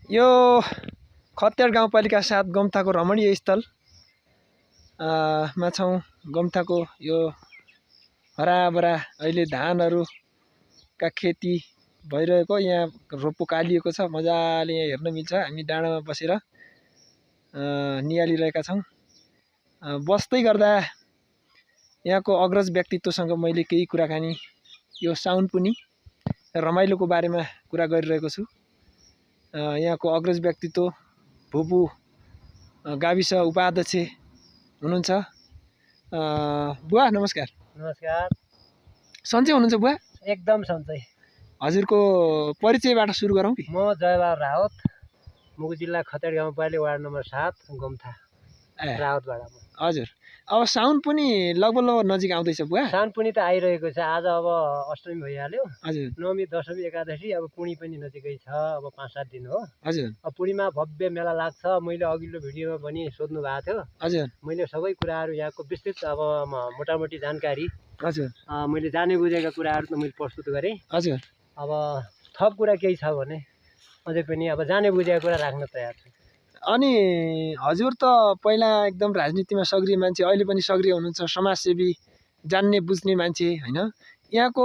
यो खत्यार गाउँपालिका 7 गम्थाको रमणीय स्थल मा छौँ। गम्थाको यो हराभरा अहिले धानहरूका खेती भइरहेको, यहाँ रोपो कालिएको छ, मजाले यहाँ हेर्न मिल्छ। हामी डाँडामा बसेर नियालिरहेका छौँ। बस्दै गर्दा यहाँको अग्रज व्यक्तित्वसँग मैले केही कुराकानी यो साउन पुनी रमाइलोको बारेमा कुरा गरिरहेको छु। यहाँको अग्रज व्यक्तित्व भुपु गाविस उपाध्यक्ष हुनुहुन्छ। बुवा नमस्कार। नमस्कार। सन्चै हुनुहुन्छ बुवा? एकदम सन्चै। हजुरको परिचयबाट सुरु गरौँ कि? म जयबहादुर रावत, मुगु जिल्ला खतेड गाउँपालिका वार्ड नम्बर 7 गम्था रावतबाट। हजुर, अब साउन पनि लगभग नजिक आउँदैछ बुवा। साउन पनि त आइरहेको छ। आज अब अष्टमी भइहाल्यो। हजुर, नवमी, दशमी, एकादशी, अब पुणी पनि नजिकै छ। अब 5-7 दिन हो। हजुर, अब पुणीमा भव्य मेला लाग्छ। मैले अघिल्लो भिडियोमा पनि सोध्नु भएको थियो। हजुर, मैले सबै कुराहरू यहाँको विस्तृत अब मोटामोटी जानकारी, हजुर, मैले जाने बुझेका कुराहरू त मैले प्रस्तुत गरेँ। हजुर। अब थप कुरा केही छ भने अझै पनि अब जाने बुझेका कुरा राख्न तयार छु। अनि हजुर त पहिला एकदम राजनीतिमा सक्रिय मान्छे, अहिले पनि सक्रिय हुनुहुन्छ, समाजसेवी, जान्ने बुझ्ने मान्छे हैन। यहाँको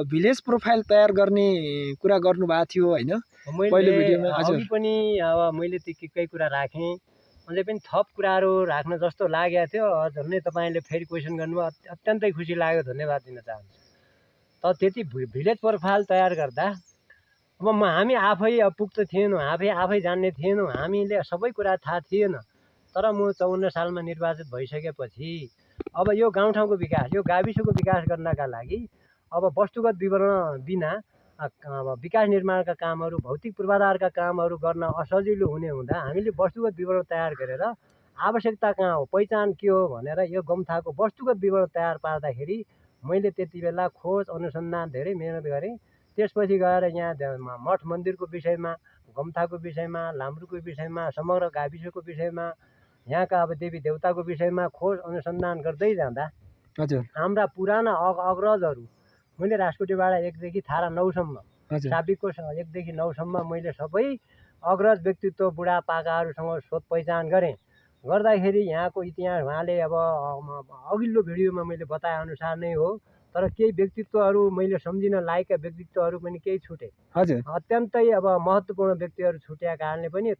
भिलेज प्रोफाइल तयार गर्ने कुरा गर्नुभएको थियो हैन पहिलो भिडियोमा। हजुर, अघि पनि अब मैले त्यतिकै कुरा राखेँ। अझै पनि थप कुराहरू राख्न जस्तो लागेको थियो। झन्डै तपाईँले फेरि क्वेसन गर्नुभयो, अत्यन्तै खुसी लाग्यो, धन्यवाद दिन चाहन्छु। त त्यति भिलेज प्रोफाइल तयार गर्दा अब हामी आफै पुग्त थिएनौँ, आफै जान्ने थिएनौँ, हामीले सबै कुरा थाहा थिएन। तर म 54 सालमा निर्वाचित भइसकेपछि अब यो गाउँठाउँको विकास, यो गाविसको विकास गर्नका लागि अब वस्तुगत विवरण बिना विकास निर्माणका कामहरू, भौतिक पूर्वाधारका कामहरू गर्न असजिलो हुने हुँदा हामीले वस्तुगत विवरण तयार गरेर आवश्यकता कहाँ हो, पहिचान के हो भनेर यो गम्थाको वस्तुगत विवरण तयार पार्दाखेरि मैले त्यति बेला खोज अनुसन्धान धेरै मेहनत गरेँ। त्यसपछि गएर यहाँ मठ मन्दिरको विषयमा, गम्थाको विषयमा, लाम्ब्रुको विषयमा, समग्र गाविसको विषयमा, यहाँका अब देवी देवताको विषयमा खोज अनुसन्धान गर्दै जाँदा हजुर, हाम्रा पुराना अग्रजहरू, मैले राजकोटीबाट 1 देखि थारा 9 सम्म, साबिकको 1 देखि 9 सम्म मैले सबै अग्रज व्यक्तित्व बुढापाकाहरूसँग सोध पहिचान गरेँ। गर्दाखेरि यहाँको इतिहास उहाँले अब अघिल्लो भिडियोमा मैले बताए अनुसार नै हो। तर केही व्यक्तित्वहरू मैले सम्झिन लायकका व्यक्तित्वहरू पनि केही छुटे। हजुर, अत्यन्तै अब महत्त्वपूर्ण व्यक्तिहरू छुटेका कारणले पनि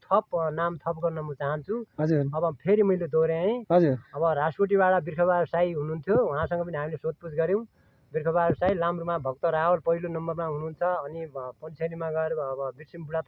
नाम थप गर्न म चाहन्छु। हजुर, अब फेरि मैले दोहोऱ्याएँ। हजुर, अब राजकोटीबाट बिर्खबहादुर साई हुनुहुन्थ्यो, उहाँसँग पनि हामीले सोधपुछ गऱ्यौँ। बिर्खबहादुर साई, लाम्ब्रुमा भक्त रावल पहिलो नम्बरमा हुनुहुन्छ। अनि पञ्चेनीमा गएर अब बिरसिंह बुढा